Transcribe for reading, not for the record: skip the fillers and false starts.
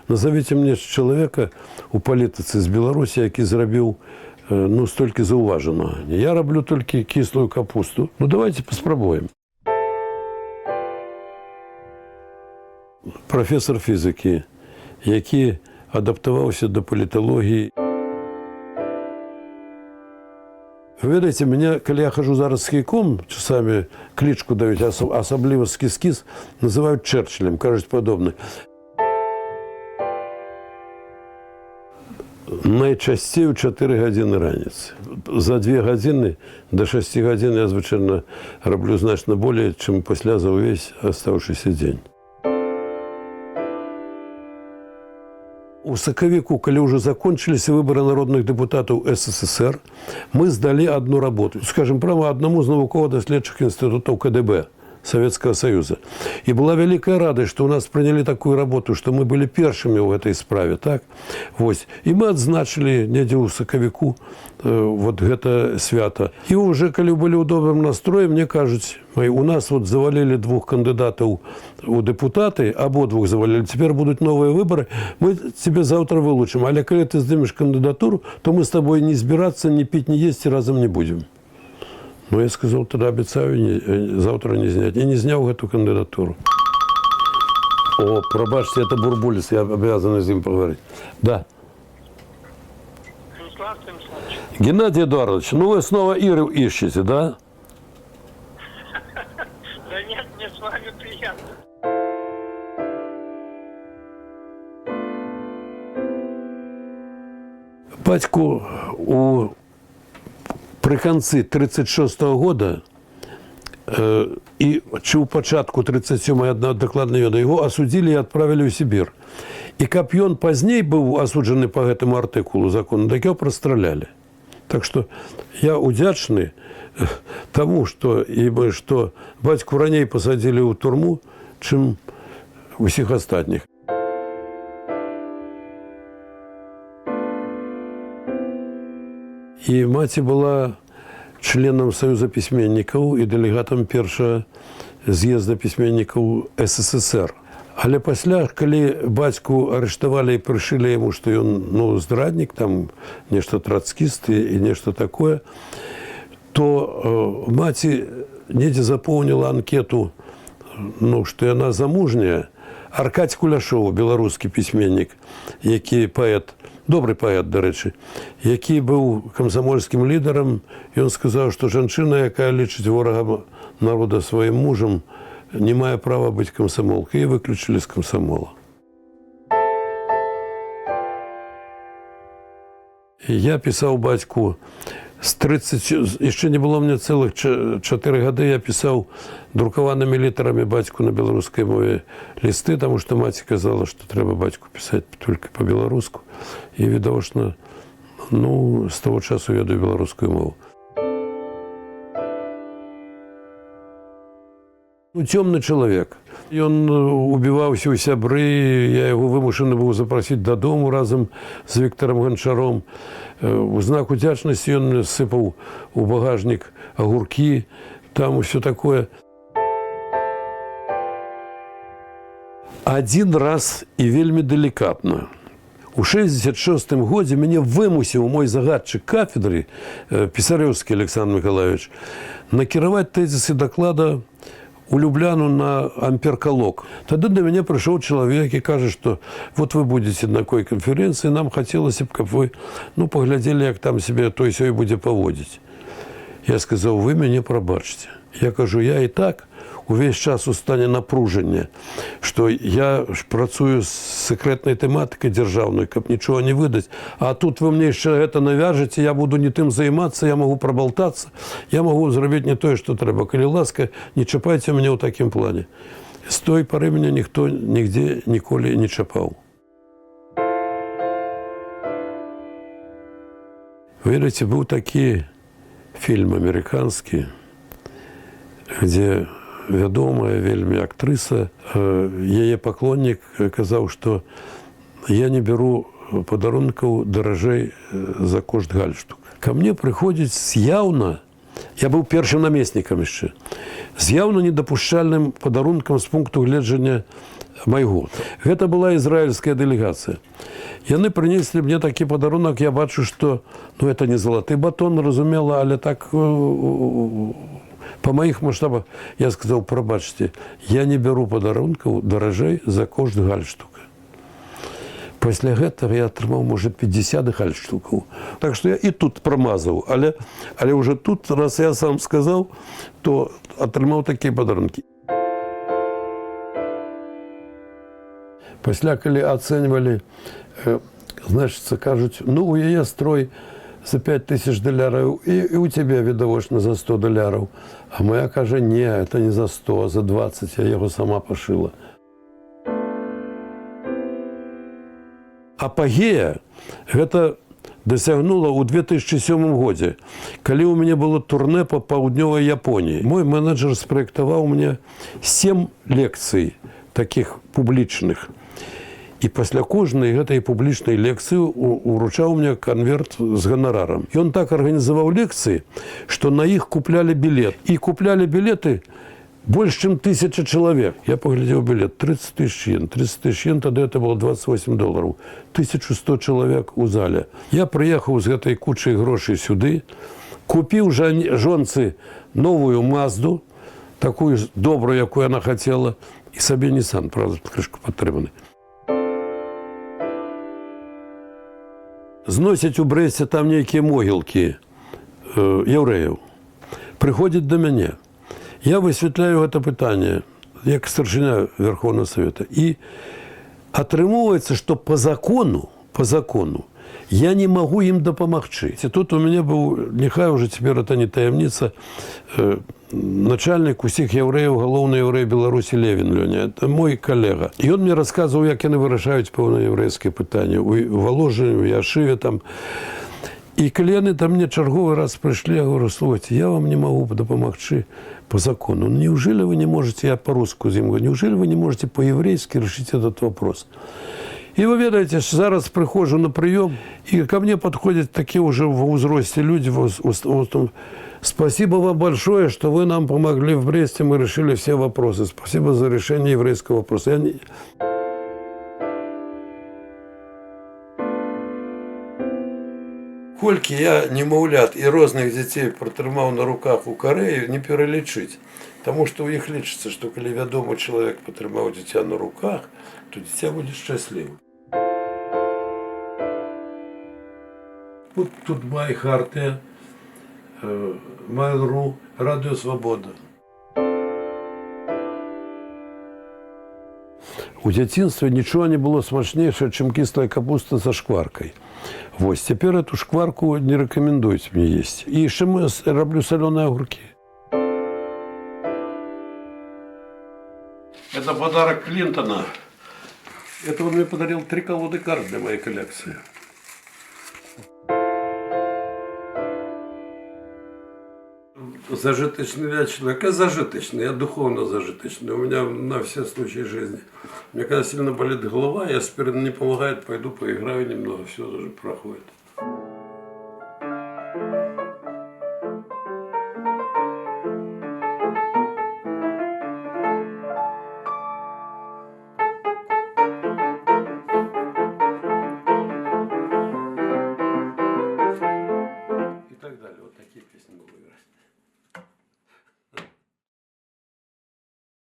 Назовите мне чоловіка у політиці з Білорусі, який зробив стільки зауваженого. Я роблю тільки кислу капусту. Ну, давайте спробуємо. Професор фізики, який адаптувався до політології. Вы ведаете, меня, когда я хожу зараз с кийком, часами кличку дають, особливо скис-кис, називають Черчиллем, кажуть подобне. Найчастіше в 4 години раніці. За 2 години до 6 годин я, звичайно, роблю значно більше, ніж після за увесь оставшийся день. У Соковику, когда уже закончились выборы народных депутатов СССР, мы сдали одну работу, скажем прямо, одному из науково-доследчих институтов КДБ Советского Союза. И была великая радость, что у нас приняли такую работу, что мы были первыми в этой справе, так? Вот. И мы отзначили недзе у Соковику вот это свято. И уже, когда были в добром настрое, мне кажется, у нас вот завалили 2 кандидатов у депутаты, обоих завалили, теперь будут новые выборы, мы тебе завтра вылучим. А когда ты снимешь кандидатуру, то мы с тобой не избираться, не пить, не есть и разом не будем. Ну, я сказал, тогда обещаю завтра не снять. И не снял эту кандидатуру. О, пробачьте, это Бурбулис, я обязан с ним поговорить. Да. Геннадий Эдуардович, ну вы снова Иру ищете, да? Да нет, мне с вами приятно. Батьку при конці 36-го года и у початку 37-го, я докладно веду, его осудили и отправили в Сибирь. И как он позднее был осудженный по этому артикулу закона, так его простреляли. Так что я удячный тому, что батьку ранее посадили в тюрьму, чем всех остальных. И мать была членом Союза письменников и делегатом першого з'їзду письменников СССР. Але після, коли батьку арештували і пришили йому, що він зрадник, там нечто троцкист і нечто таке, то мать недзе заповнила анкету, що вона замужня. Аркадій Куляшов, білоруський письменник, який поет, добрий поет, до речі, який був комсомольським лідером, і він сказав, що жінка, яка лічить ворога народу своїм мужем, не має права бути комсомолкою, і виключили з комсомола. Я писав батьку з 30, ще не було мені цілих 4 роки, я писав друкованими літерами батьку на білоруській мові листи, тому що мать казала, що треба батьку писати тільки по-білоруську. І відповідно, з того часу веду білоруську мову. Темный человек. Он убивался у сябры, я его вымушены был запросить додому разом с Виктором Гончаром. В знак удячности он сыпал у багажник огурки, там все такое. Один раз и вельми деликатно. У 66-м году меня вымусил мой загадчик кафедры, Писаревский Александр Николаевич, накировать тезисы доклада у Любляну на амперколог. Тогда до меня пришел человек и кажет, что вот вы будете на такой конференции, нам хотелось бы, как вы, поглядели, как там себе то и сё и буде поводить. Я сказал, вы меня пробачьте. Я кажу, я и так увесь час у стані напруження, що я працюю з секретною тематикою державною, щоб нічого не видати, а тут ви мені ще це нав'яжете, я буду не тим займатися, я можу проболтатися, я можу зробити не те, що треба. Коли ласка, не чіпайте мене у такому плані. З тої пори мене ніхто нігде ніколи не чіпав. Вірите, був такий фільм американський, де вядомая вельмі актрыса, яе паклоннік казаў, што я не беру падарункаў даражэй за кошт гальштук. Ко мне прыходзіць яўна Я быў першым намеснікам яшчэ. З яўна недапушчальным падарункам з пункту гледжання майго. Гэта была ізраільская дэлегацыя. Яны прынеслі мне такі падарунак, я бачу, што это не залаты батон, разумела, але так па маіх маштабах я сказаў, прабачце, я не бяру падарункаў даражэй за кошт гальштука. Пасля гэтага я атрымаў, можа, 50 гальштукаў. Так што я і тут прамазаў, але ўжо тут, раз я сам сказаў, то атрымаў такія падарункі. Пасля, калі ацэньвалі, значыцца, кажуць, у яе строй за 5000 даляраў, і у цябе, відавочна, за 100 даляраў. А моя кажа, не, это не за 100, а за 20, я яго сама пашыла. Апагея гэта дасягнула ў 2007 годзе, калі ў мяне было турнэ па паўднёвай Японіі. Мой менеджер спраектаваў мне 7 лекцый такіх публічных. І пасля кожнай гэтай публічнай лекцыі уручаў мне канверт з ганарарам. Ён так арганізаваў лекцыі, што на іх куплялі білет. І куплялі білеты больш, чым 1000 чалавек. Я паглядзеў білет, 30 000 йен. 30 000 йен, тады это было $28. 1100 чалавек у зале. Я прыехаў з гэтай кучай грошай сюды, купіў жонцы новую Мазду, такую добрую, якую яна хацела, і сабе Нисан, правда, крышку падтрыманы. Зносяць у Брэсце там нейкія могілкі яўрэяў. Прыходзяць да мяне. Я высвятляю гэта пытанне, як старшыня Верховного Совета. І атрымоўваецца, што по закону, я не магу ім дапамагчы. Тут у мяне быў, няхай уже цяпер это не таямніца, начальник усіх яўрэяў, галоўны яўрэй Беларусі Левін Лёня. Это мой калега. І ён мне расказваў, як яны вырашаюць пэўныя яўрэйскія пытанні. У Валожы, у Яшыве там. І калі яны там мне чарговы раз прыйшлі, я говорю, слухайте, я вам не могу дапамагчы по закону. Неужели вы не можете, я по-русски з ім говорю, неужели вы не можете по-еврейски решить этот вопрос? И вы ведаете, зараз прихожу на прием, и ко мне подходят такие уже в возрасте люди, спасибо вам большое, что вы нам помогли в Бресте, мы решили все вопросы. Спасибо за решение еврейского вопроса. Колькі я немаўлят і розных дзяцей пратрымаў на руках у Карэі, не пералічыць. Таму што ў іх лічыцца, што калі вядомы чалавек патрымаў дзіця на руках, то дзіця будзе шчаслівым. Вот тут моя хартыя, Mail.ru, Радыё Свабода. У дзяцінстве нічога не было смачнейшае, чым кіслая капуста са шкваркай. Вось, цяпер эту шкварку не рэкамендуюць мне есці. І яшчэ мы раблю салёныя огурки. Это подарок Клинтона. Это он мне подарил 3 колоды карт для моей коллекции. Зажиточный я человек. Я зажиточный, я духовно зажиточный. У меня на все случаи жизни. Мне когда сильно болит голова, я аспирин не помогает, пойду поиграю немного, все уже проходит.